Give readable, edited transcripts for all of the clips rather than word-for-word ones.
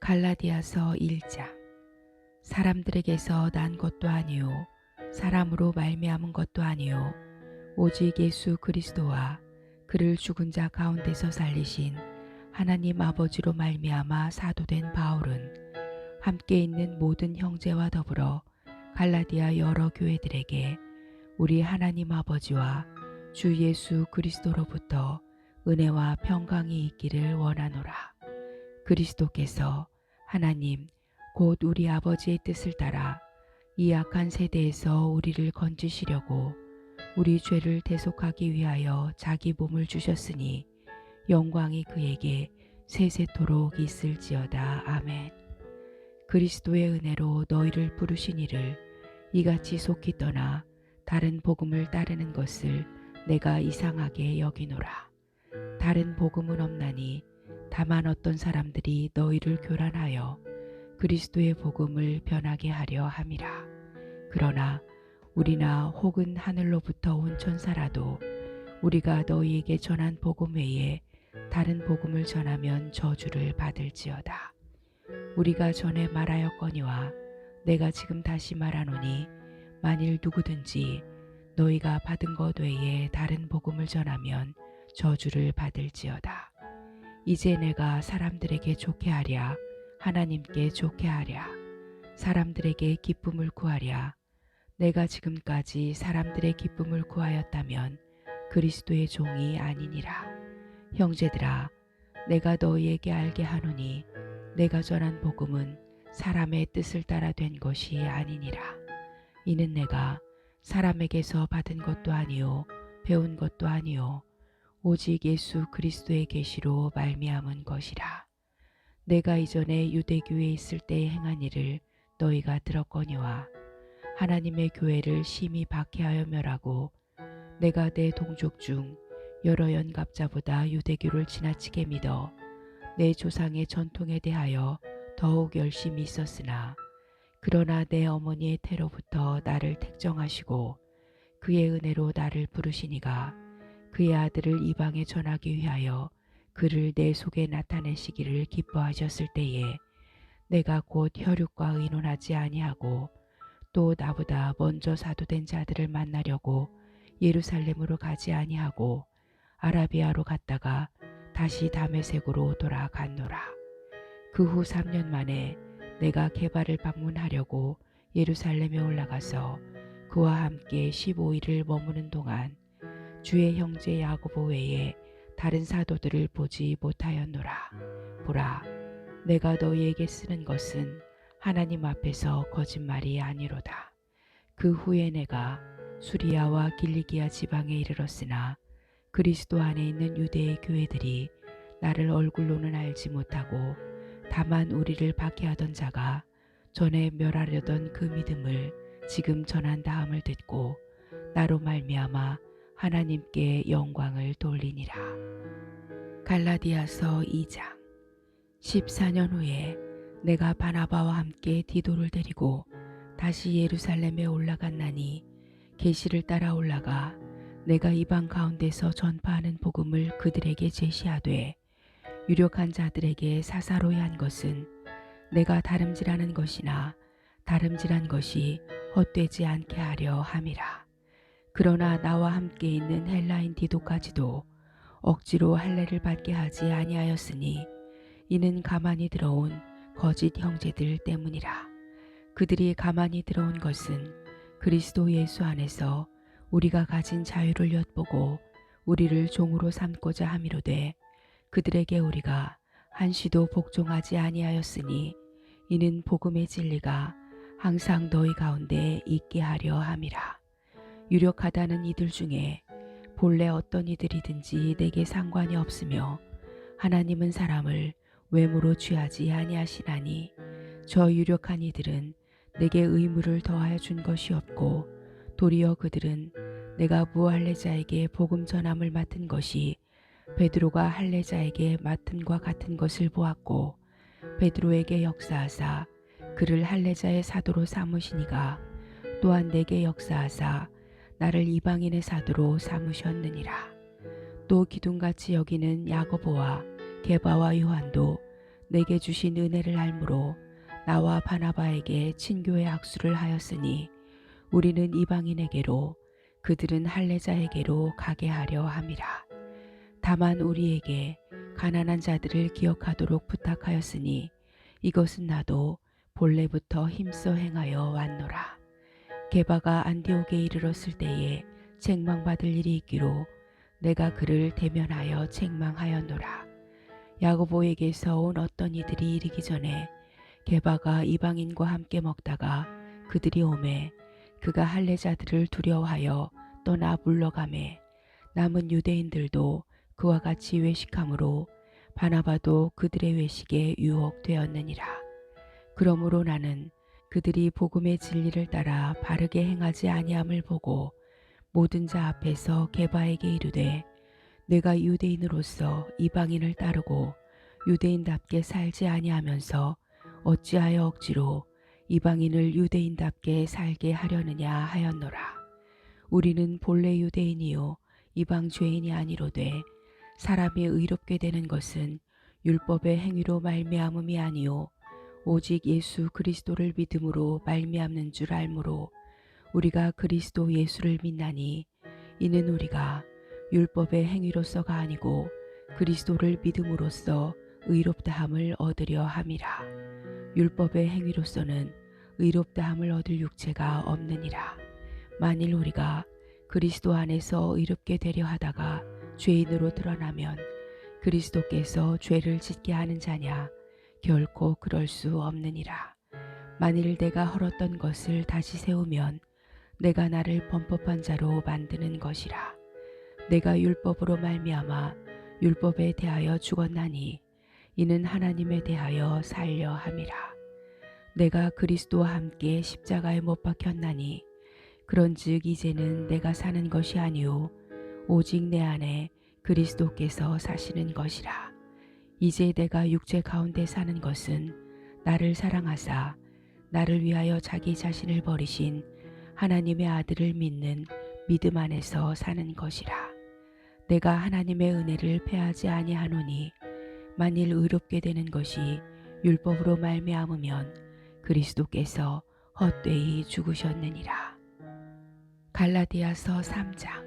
갈라디아서 1장. 사람들에게서 난 것도 아니요 사람으로 말미암은 것도 아니요 오직 예수 그리스도와 그를 죽은 자 가운데서 살리신 하나님 아버지로 말미암아 사도된 바울은 함께 있는 모든 형제와 더불어 갈라디아 여러 교회들에게 우리 하나님 아버지와 주 예수 그리스도로부터 은혜와 평강이 있기를 원하노라. 그리스도께서 하나님 곧 우리 아버지의 뜻을 따라 이 악한 세대에서 우리를 건지시려고 우리 죄를 대속하기 위하여 자기 몸을 주셨으니 영광이 그에게 세세토록 있을지어다. 아멘. 그리스도의 은혜로 너희를 부르신 이를 이같이 속히 떠나 다른 복음을 따르는 것을 내가 이상하게 여기노라. 다른 복음은 없나니 다만 어떤 사람들이 너희를 교란하여 그리스도의 복음을 변하게 하려 함이라. 그러나 우리나 혹은 하늘로부터 온 천사라도 우리가 너희에게 전한 복음 외에 다른 복음을 전하면 저주를 받을지어다. 우리가 전에 말하였거니와 내가 지금 다시 말하노니 만일 누구든지 너희가 받은 것 외에 다른 복음을 전하면 저주를 받을지어다. 이제 내가 사람들에게 좋게 하랴 하나님께 좋게 하랴 사람들에게 기쁨을 구하랴. 내가 지금까지 사람들의 기쁨을 구하였다면 그리스도의 종이 아니니라. 형제들아, 내가 너희에게 알게 하노니 내가 전한 복음은 사람의 뜻을 따라 된 것이 아니니라. 이는 내가 사람에게서 받은 것도 아니요 배운 것도 아니요 오직 예수 그리스도의 계시로 말미암은 것이라. 내가 이전에 유대교에 있을 때에 행한 일을 너희가 들었거니와 하나님의 교회를 심히 박해하여 멸하고 내가 내 동족 중 여러 연갑자보다 유대교를 지나치게 믿어 내 조상의 전통에 대하여 더욱 열심히 있었으나 그러나 내 어머니의 태로부터 나를 택정하시고 그의 은혜로 나를 부르시니가 그의 아들을 이방에 전하기 위하여 그를 내 속에 나타내시기를 기뻐하셨을 때에 내가 곧 혈육과 의논하지 아니하고 또 나보다 먼저 사도된 자들을 만나려고 예루살렘으로 가지 아니하고 아라비아로 갔다가 다시 다메섹으로 돌아갔노라. 그 후 3년 만에 내가 게바를 방문하려고 예루살렘에 올라가서 그와 함께 15일을 머무는 동안 주의 형제 야고보 외에 다른 사도들을 보지 못하였노라. 보라, 내가 너희에게 쓰는 것은 하나님 앞에서 거짓말이 아니로다. 그 후에 내가 수리아와 길리기아 지방에 이르렀으나 그리스도 안에 있는 유대의 교회들이 나를 얼굴로는 알지 못하고 다만 우리를 박해하던 자가 전에 멸하려던 그 믿음을 지금 전한 다음을 듣고 나로 말미암아 하나님께 영광을 돌리니라. 갈라디아서 2장. 14년 후에 내가 바나바와 함께 디도를 데리고 다시 예루살렘에 올라갔나니 계시를 따라 올라가 내가 이방 가운데서 전파하는 복음을 그들에게 제시하되 유력한 자들에게 사사로이 한 것은 내가 다름질하는 것이나 다름질한 것이 헛되지 않게 하려 함이라. 그러나 나와 함께 있는 헬라인 디도까지도 억지로 할례를 받게 하지 아니하였으니 이는 가만히 들어온 거짓 형제들 때문이라. 그들이 가만히 들어온 것은 그리스도 예수 안에서 우리가 가진 자유를 엿보고 우리를 종으로 삼고자 함이로되 그들에게 우리가 한시도 복종하지 아니하였으니 이는 복음의 진리가 항상 너희 가운데 있게 하려 함이라. 유력하다는 이들 중에 본래 어떤 이들이든지 내게 상관이 없으며 하나님은 사람을 외모로 취하지 아니하시나니 저 유력한 이들은 내게 의무를 더하여 준 것이 없고 도리어 그들은 내가 무할례자에게 복음 전함을 맡은 것이 베드로가 할례자에게 맡음과 같은 것을 보았고 베드로에게 역사하사 그를 할례자의 사도로 삼으시니가 또한 내게 역사하사 나를 이방인의 사도로 삼으셨느니라. 또 기둥같이 여기는 야고보와 게바와 요한도 내게 주신 은혜를 알므로 나와 바나바에게 친교의 악수를 하였으니 우리는 이방인에게로 그들은 할례자에게로 가게 하려 함이라. 다만 우리에게 가난한 자들을 기억하도록 부탁하였으니 이것은 나도 본래부터 힘써 행하여 왔노라. 게바가 안디옥에 이르렀을 때에 책망받을 일이 있기로 내가 그를 대면하여 책망하였노라. 야고보에게서 온 어떤 이들이 이르기 전에 게바가 이방인과 함께 먹다가 그들이 오매 그가 할례자들을 두려워하여 떠나 물러가매 남은 유대인들도 그와 같이 외식함으로 바나바도 그들의 외식에 유혹되었느니라. 그러므로 나는 그들이 복음의 진리를 따라 바르게 행하지 아니함을 보고 모든 자 앞에서 게바에게 이르되 내가 유대인으로서 이방인을 따르고 유대인답게 살지 아니하면서 어찌하여 억지로 이방인을 유대인답게 살게 하려느냐 하였노라. 우리는 본래 유대인이요 이방 죄인이 아니로되 사람이 의롭게 되는 것은 율법의 행위로 말미암음이 아니요 오직 예수 그리스도를 믿음으로 말미암는 줄 알므로 우리가 그리스도 예수를 믿나니 이는 우리가 율법의 행위로서가 아니고 그리스도를 믿음으로써 의롭다함을 얻으려 함이라. 율법의 행위로서는 의롭다함을 얻을 육체가 없느니라. 만일 우리가 그리스도 안에서 의롭게 되려 하다가 죄인으로 드러나면 그리스도께서 죄를 짓게 하는 자냐? 결코 그럴 수 없느니라. 만일 내가 헐었던 것을 다시 세우면 내가 나를 범법한 자로 만드는 것이라. 내가 율법으로 말미암아 율법에 대하여 죽었나니 이는 하나님에 대하여 살려 함이라. 내가 그리스도와 함께 십자가에 못 박혔나니 그런즉 이제는 내가 사는 것이 아니요 오직 내 안에 그리스도께서 사시는 것이라. 이제 내가 육체 가운데 사는 것은 나를 사랑하사 나를 위하여 자기 자신을 버리신 하나님의 아들을 믿는 믿음 안에서 사는 것이라. 내가 하나님의 은혜를 패하지 아니하노니 만일 의롭게 되는 것이 율법으로 말미암으면 그리스도께서 헛되이 죽으셨느니라. 갈라디아서 3장.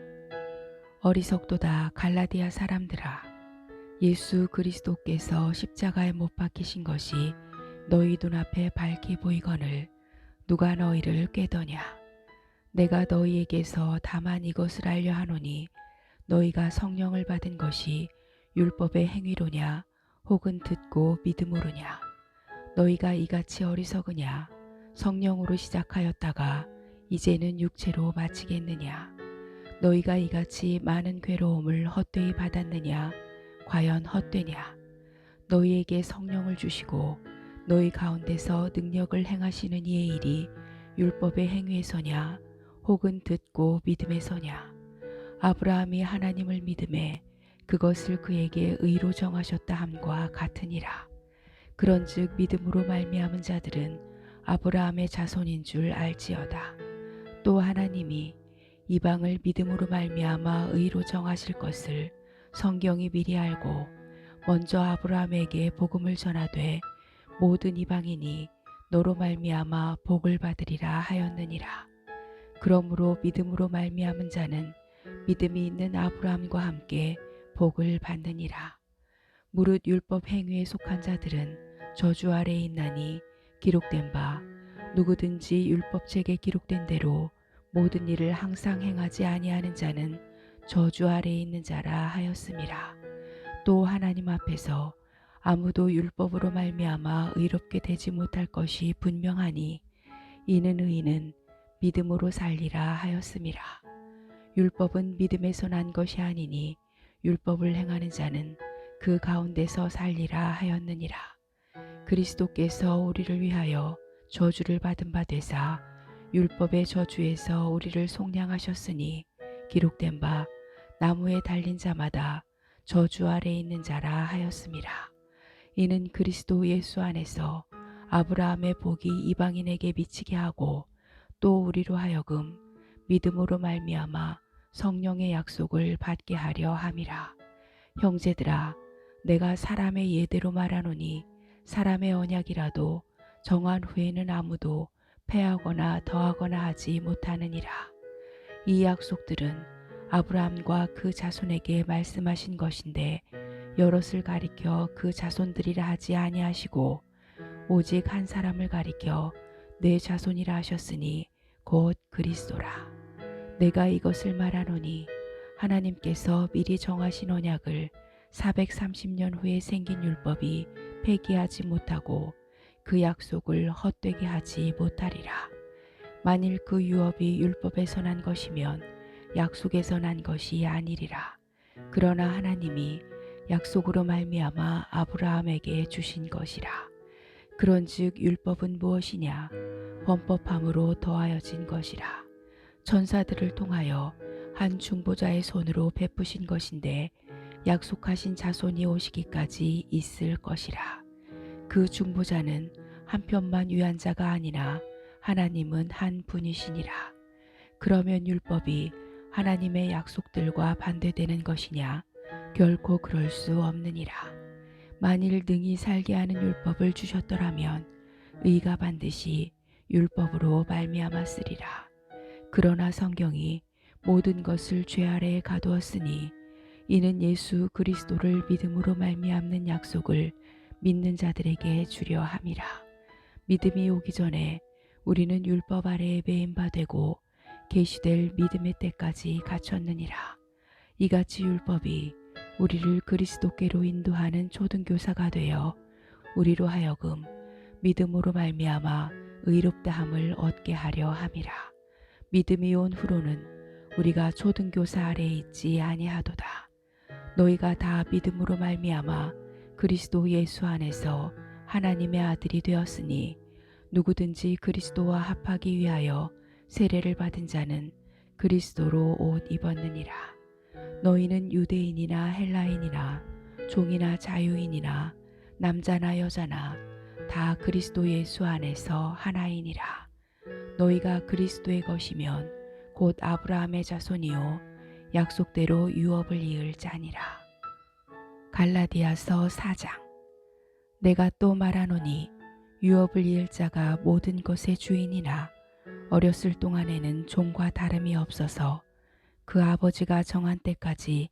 어리석도다 갈라디아 사람들아, 예수 그리스도께서 십자가에 못 박히신 것이 너희 눈앞에 밝히 보이거늘 누가 너희를 꾀더냐. 내가 너희에게서 다만 이것을 알려 하노니 너희가 성령을 받은 것이 율법의 행위로냐 혹은 듣고 믿음으로냐. 너희가 이같이 어리석으냐. 성령으로 시작하였다가 이제는 육체로 마치겠느냐. 너희가 이같이 많은 괴로움을 헛되이 받았느냐. 과연 헛되냐. 너희에게 성령을 주시고 너희 가운데서 능력을 행하시는 이의 일이 율법의 행위에서냐 혹은 듣고 믿음에서냐. 아브라함이 하나님을 믿음에 그것을 그에게 의로 정하셨다 함과 같으니라. 그런즉 믿음으로 말미암은 자들은 아브라함의 자손인 줄 알지어다. 또 하나님이 이방을 믿음으로 말미암아 의로 정하실 것을 성경이 미리 알고 먼저 아브라함에게 복음을 전하되 모든 이방인이 너로 말미암아 복을 받으리라 하였느니라. 그러므로 믿음으로 말미암은 자는 믿음이 있는 아브라함과 함께 복을 받느니라. 무릇 율법 행위에 속한 자들은 저주 아래에 있나니 기록된 바 누구든지 율법책에 기록된 대로 모든 일을 항상 행하지 아니하는 자는 저주 아래에 있는 자라 하였음이라. 또 하나님 앞에서 아무도 율법으로 말미암아 의롭게 되지 못할 것이 분명하니 이는 의인은 믿음으로 살리라 하였음이라. 율법은 믿음에서 난 것이 아니니 율법을 행하는 자는 그 가운데서 살리라 하였느니라. 그리스도께서 우리를 위하여 저주를 받은 바 되사 율법의 저주에서 우리를 속량하셨으니 기록된 바 나무에 달린 자마다 저주 아래에 있는 자라 하였음이라. 이는 그리스도 예수 안에서 아브라함의 복이 이방인에게 미치게 하고 또 우리로 하여금 믿음으로 말미암아 성령의 약속을 받게 하려 함이라. 형제들아, 내가 사람의 예대로 말하노니 사람의 언약이라도 정한 후에는 아무도 패하거나 더하거나 하지 못하느니라. 이 약속들은 아브라함과 그 자손에게 말씀하신 것인데 여럿을 가리켜 그 자손들이라 하지 아니하시고 오직 한 사람을 가리켜 내 자손이라 하셨으니 곧 그리스도라. 내가 이것을 말하노니 하나님께서 미리 정하신 언약을 430년 후에 생긴 율법이 폐기하지 못하고 그 약속을 헛되게 하지 못하리라. 만일 그 유업이 율법에서 난 것이면 약속에서 난 것이 아니리라. 그러나 하나님이 약속으로 말미암아 아브라함에게 주신 것이라. 그런즉 율법은 무엇이냐? 범법함으로 더하여진 것이라. 천사들을 통하여 한 중보자의 손으로 베푸신 것인데 약속하신 자손이 오시기까지 있을 것이라. 그 중보자는 한편만 위한 자가 아니나 하나님은 한 분이시니라. 그러면 율법이 하나님의 약속들과 반대되는 것이냐? 결코 그럴 수 없느니라. 만일 능히 살게 하는 율법을 주셨더라면 의가 반드시 율법으로 말미암았으리라. 그러나 성경이 모든 것을 죄 아래에 가두었으니 이는 예수 그리스도를 믿음으로 말미암는 약속을 믿는 자들에게 주려 함이라. 믿음이 오기 전에 우리는 율법 아래에 매인 바 되고 계시될 믿음의 때까지 갖췄느니라. 이같이 율법이 우리를 그리스도께로 인도하는 초등교사가 되어 우리로 하여금 믿음으로 말미암아 의롭다함을 얻게 하려 함이라. 믿음이 온 후로는 우리가 초등교사 아래에 있지 아니하도다. 너희가 다 믿음으로 말미암아 그리스도 예수 안에서 하나님의 아들이 되었으니 누구든지 그리스도와 합하기 위하여 세례를 받은 자는 그리스도로 옷 입었느니라. 너희는 유대인이나 헬라인이나 종이나 자유인이나 남자나 여자나 다 그리스도 예수 안에서 하나이니라. 너희가 그리스도의 것이면 곧 아브라함의 자손이요 약속대로 유업을 이을 자니라. 갈라디아서 4장. 내가 또 말하노니 유업을 이을 자가 모든 것의 주인이나 어렸을 동안에는 종과 다름이 없어서 그 아버지가 정한 때까지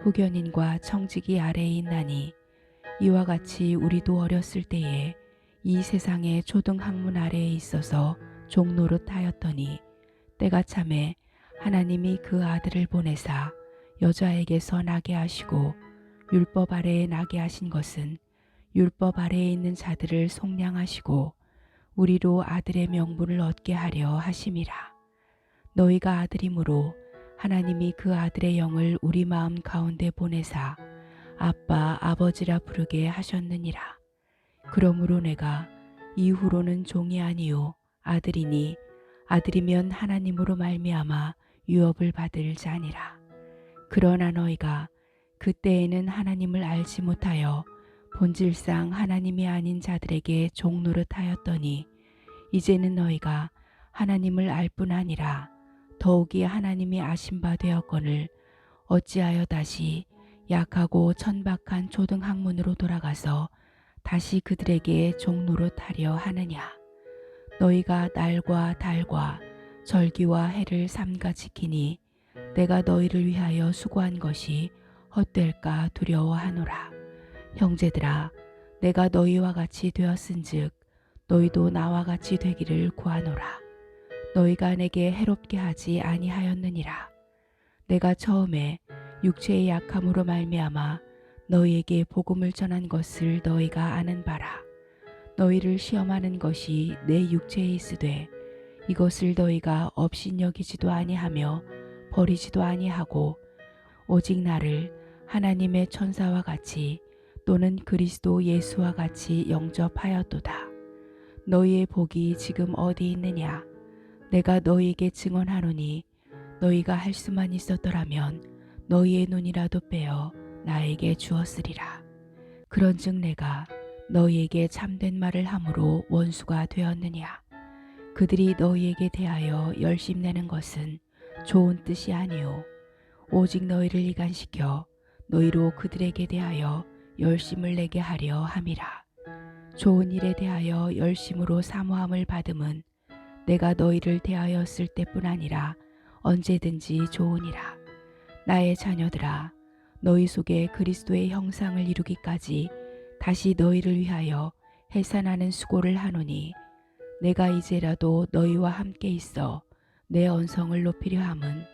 후견인과 청지기 아래에 있나니 이와 같이 우리도 어렸을 때에 이 세상의 초등학문 아래에 있어서 종노릇 하였더니 때가 참에 하나님이 그 아들을 보내사 여자에게서 나게 하시고 율법 아래에 나게 하신 것은 율법 아래에 있는 자들을 속량하시고 우리로 아들의 명분을 얻게 하려 하심이라. 너희가 아들이므로 하나님이 그 아들의 영을 우리 마음 가운데 보내사 아빠 아버지라 부르게 하셨느니라. 그러므로 내가 이후로는 종이 아니요 아들이니 아들이면 하나님으로 말미암아 유업을 받을 자니라. 그러나 너희가 그때에는 하나님을 알지 못하여 본질상 하나님이 아닌 자들에게 종노릇하였더니 이제는 너희가 하나님을 알 뿐 아니라 더욱이 하나님이 아신 바 되었거늘 어찌하여 다시 약하고 천박한 초등학문으로 돌아가서 다시 그들에게 종노릇하려 하느냐. 너희가 날과 달과 절기와 해를 삼가 지키니 내가 너희를 위하여 수고한 것이 헛될까 두려워하노라. 형제들아, 내가 너희와 같이 되었은즉 너희도 나와 같이 되기를 구하노라. 너희가 내게 해롭게 하지 아니하였느니라. 내가 처음에 육체의 약함으로 말미암아 너희에게 복음을 전한 것을 너희가 아는 바라. 너희를 시험하는 것이 내 육체에 있으되 이것을 너희가 업신여기지도 아니하며 버리지도 아니하고 오직 나를 하나님의 천사와 같이 또는 그리스도 예수와 같이 영접하였도다. 너희의 복이 지금 어디 있느냐? 내가 너희에게 증언하노니 너희가 할 수만 있었더라면 너희의 눈이라도 빼어 나에게 주었으리라. 그런즉 내가 너희에게 참된 말을 함으로 원수가 되었느냐? 그들이 너희에게 대하여 열심내는 것은 좋은 뜻이 아니요 오직 너희를 이간시켜 너희로 그들에게 대하여 열심을 내게 하려 함이라. 좋은 일에 대하여 열심으로 사모함을 받음은 내가 너희를 대하였을 때뿐 아니라 언제든지 좋으니라. 나의 자녀들아, 너희 속에 그리스도의 형상을 이루기까지 다시 너희를 위하여 해산하는 수고를 하노니, 내가 이제라도 너희와 함께 있어 내 언성을 높이려 함은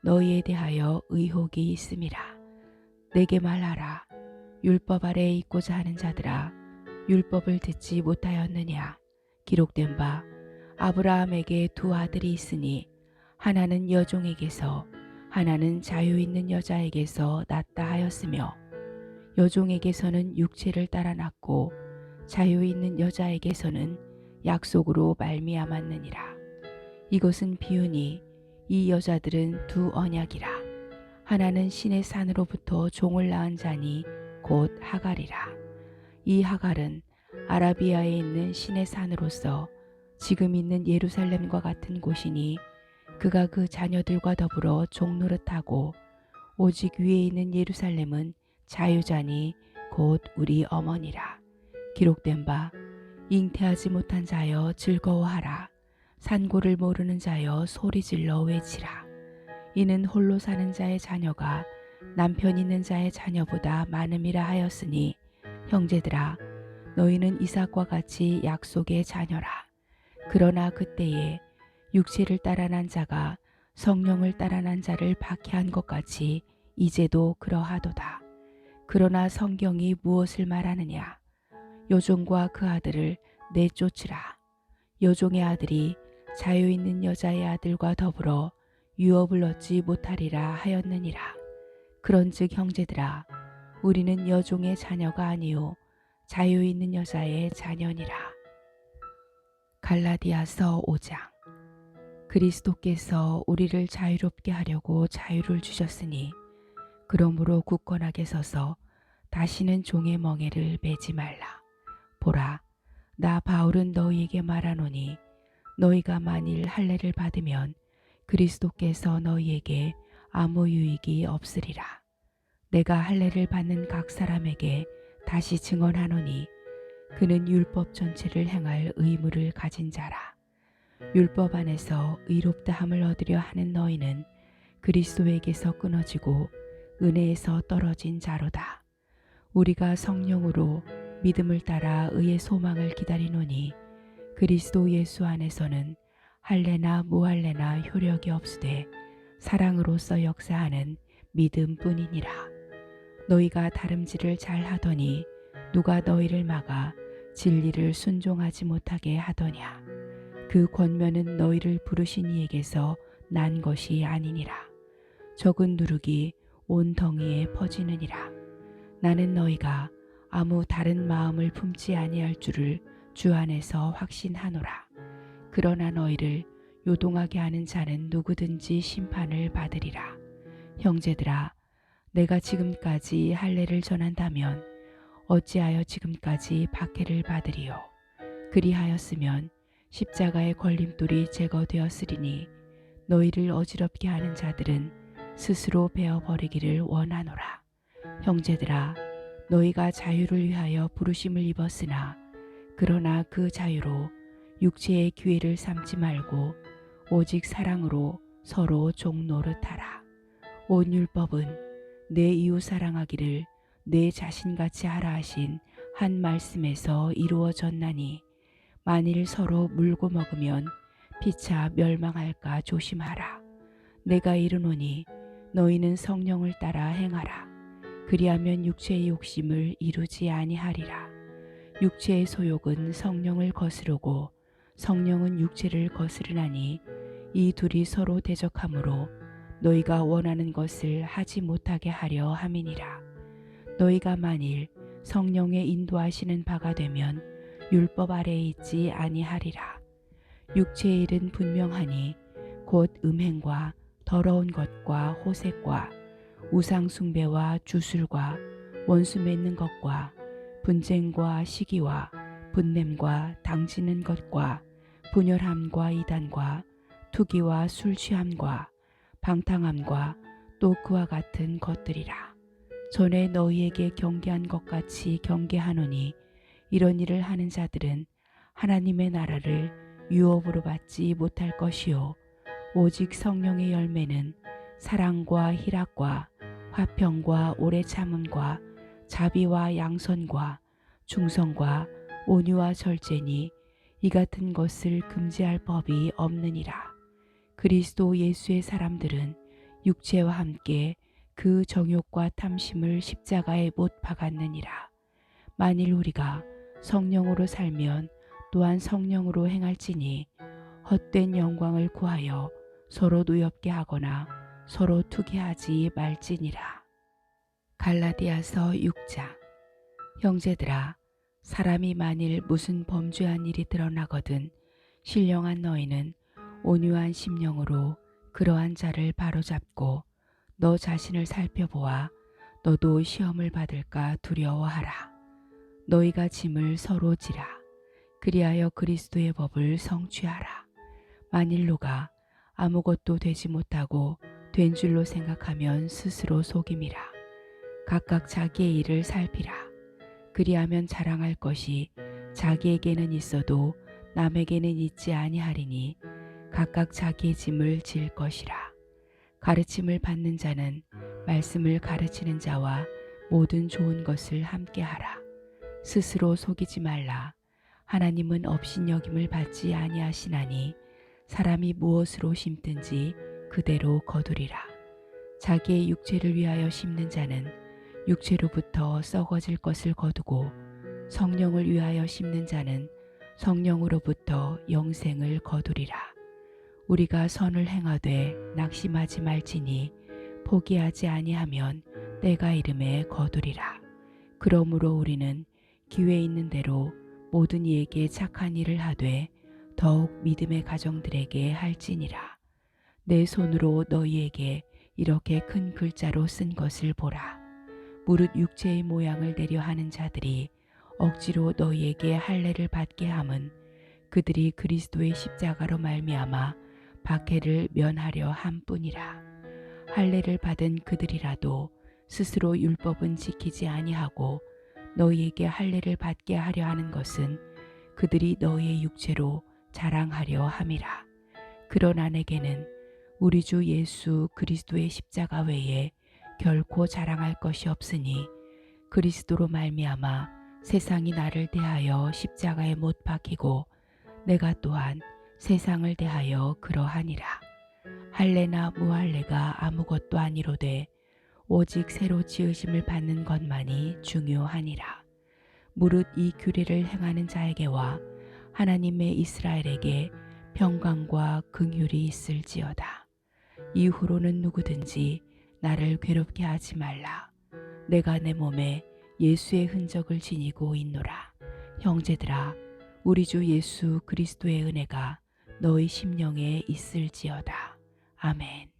너희에 대하여 의혹이 있음이라. 내게 말하라. 율법 아래에 있고자 하는 자들아, 율법을 듣지 못하였느냐? 기록된 바 아브라함에게 두 아들이 있으니 하나는 여종에게서 하나는 자유 있는 여자에게서 났다 하였으며, 여종에게서는 육체를 따라 났고 자유 있는 여자에게서는 약속으로 말미암았느니라. 이것은 비유니 이 여자들은 두 언약이라. 하나는 신의 산으로부터 종을 낳은 자니 곧 하갈이라. 이 하갈은 아라비아에 있는 신의 산으로서 지금 있는 예루살렘과 같은 곳이니, 그가 그 자녀들과 더불어 종노릇하고, 오직 위에 있는 예루살렘은 자유자니 곧 우리 어머니라. 기록된 바 잉태하지 못한 자여 즐거워하라. 산고를 모르는 자여 소리질러 외치라. 이는 홀로 사는 자의 자녀가 남편 있는 자의 자녀보다 많음이라 하였으니, 형제들아, 너희는 이삭과 같이 약속의 자녀라. 그러나 그때에 육체를 따라 난 자가 성령을 따라 난 자를 박해한 것 같이 이제도 그러하도다. 그러나 성경이 무엇을 말하느냐? 여종과 그 아들을 내쫓으라. 여종의 아들이 자유 있는 여자의 아들과 더불어 유업을 얻지 못하리라 하였느니라. 그런즉 형제들아, 우리는 여종의 자녀가 아니요 자유 있는 여자의 자녀니라. 갈라디아서 5장. 그리스도께서 우리를 자유롭게 하려고 자유를 주셨으니, 그러므로 굳건하게 서서 다시는 종의 멍에를 매지 말라. 보라, 나 바울은 너희에게 말하노니, 너희가 만일 할례를 받으면 그리스도께서 너희에게 아무 유익이 없으리라. 내가 할례를 받는 각 사람에게 다시 증언하노니, 그는 율법 전체를 행할 의무를 가진 자라. 율법 안에서 의롭다함을 얻으려 하는 너희는 그리스도에게서 끊어지고 은혜에서 떨어진 자로다. 우리가 성령으로 믿음을 따라 의의 소망을 기다리노니, 그리스도 예수 안에서는 할례나 무할례나 효력이 없으되 사랑으로서 역사하는 믿음뿐이니라. 너희가 다름질을 잘 하더니 누가 너희를 막아 진리를 순종하지 못하게 하더냐? 그 권면은 너희를 부르신 이에게서 난 것이 아니니라. 적은 누룩이 온 덩이에 퍼지느니라. 나는 너희가 아무 다른 마음을 품지 아니할 줄을 주 안에서 확신하노라. 그러나 너희를 요동하게 하는 자는 누구든지 심판을 받으리라. 형제들아, 내가 지금까지 할례를 전한다면 어찌하여 지금까지 박해를 받으리요? 그리하였으면 십자가의 걸림돌이 제거되었으리니, 너희를 어지럽게 하는 자들은 스스로 베어버리기를 원하노라. 형제들아, 너희가 자유를 위하여 부르심을 입었으나, 그러나 그 자유로 육체의 기회를 삼지 말고 오직 사랑으로 서로 종노릇하라. 온 율법은 내 이웃 사랑하기를 내 자신같이 하라 하신 한 말씀에서 이루어졌나니, 만일 서로 물고 먹으면 피차 멸망할까 조심하라. 내가 이르노니 너희는 성령을 따라 행하라. 그리하면 육체의 욕심을 이루지 아니하리라. 육체의 소욕은 성령을 거스르고 성령은 육체를 거스르나니, 이 둘이 서로 대적하므로 너희가 원하는 것을 하지 못하게 하려 함이니라. 너희가 만일 성령의 인도하시는 바가 되면 율법 아래에 있지 아니하리라. 육체의 일은 분명하니 곧 음행과 더러운 것과 호색과 우상 숭배와 주술과 원수 맺는 것과 분쟁과 시기와 분냄과 당지는 것과 분열함과 이단과 투기와 술 취함과 방탕함과 또 그와 같은 것들이라. 전에 너희에게 경계한 것 같이 경계하노니, 이런 일을 하는 자들은 하나님의 나라를 유업으로 받지 못할 것이요 오직 성령의 열매는 사랑과 희락과 화평과 오래 참음과 자비와 양선과 충성과 온유와 절제니 이 같은 것을 금지할 법이 없느니라. 그리스도 예수의 사람들은 육체와 함께 그 정욕과 탐심을 십자가에 못 박았느니라. 만일 우리가 성령으로 살면 또한 성령으로 행할지니 헛된 영광을 구하여 서로 노엽게 하거나 서로 투기하지 말지니라. 갈라디아서 6장. 형제들아, 사람이 만일 무슨 범죄한 일이 드러나거든 신령한 너희는 온유한 심령으로 그러한 자를 바로잡고 너 자신을 살펴보아 너도 시험을 받을까 두려워하라. 너희가 짐을 서로 지라. 그리하여 그리스도의 법을 성취하라. 만일 누가 아무것도 되지 못하고 된 줄로 생각하면 스스로 속임이라. 각각 자기의 일을 살피라. 그리하면 자랑할 것이 자기에게는 있어도 남에게는 있지 아니하리니 각각 자기의 짐을 질 것이라. 가르침을 받는 자는 말씀을 가르치는 자와 모든 좋은 것을 함께하라. 스스로 속이지 말라. 하나님은 업신여김을 받지 아니하시나니 사람이 무엇으로 심든지 그대로 거두리라. 자기의 육체를 위하여 심는 자는 육체로부터 썩어질 것을 거두고 성령을 위하여 심는 자는 성령으로부터 영생을 거두리라. 우리가 선을 행하되 낙심하지 말지니 포기하지 아니하면 때가 이름에 거두리라. 그러므로 우리는 기회 있는 대로 모든 이에게 착한 일을 하되 더욱 믿음의 가정들에게 할지니라. 내 손으로 너희에게 이렇게 큰 글자로 쓴 것을 보라. 무릇 육체의 모양을 내려 하는 자들이 억지로 너희에게 할례를 받게 함은 그들이 그리스도의 십자가로 말미암아 박해를 면하려 함뿐이라. 할례를 받은 그들이라도 스스로 율법은 지키지 아니하고 너희에게 할례를 받게 하려 하는 것은 그들이 너희의 육체로 자랑하려 함이라. 그러나 내게는 우리 주 예수 그리스도의 십자가 외에 결코 자랑할 것이 없으니 그리스도로 말미암아 세상이 나를 대하여 십자가에 못 박히고 내가 또한 세상을 대하여 그러하니라. 할례나 무할례가 아무것도 아니로되 오직 새로 지으심을 받는 것만이 중요하니라. 무릇 이 규례를 행하는 자에게와 하나님의 이스라엘에게 평강과 긍휼이 있을지어다. 이후로는 누구든지 나를 괴롭게 하지 말라. 내가 내 몸에 예수의 흔적을 지니고 있노라. 형제들아, 우리 주 예수 그리스도의 은혜가 너희 심령에 있을지어다. 아멘.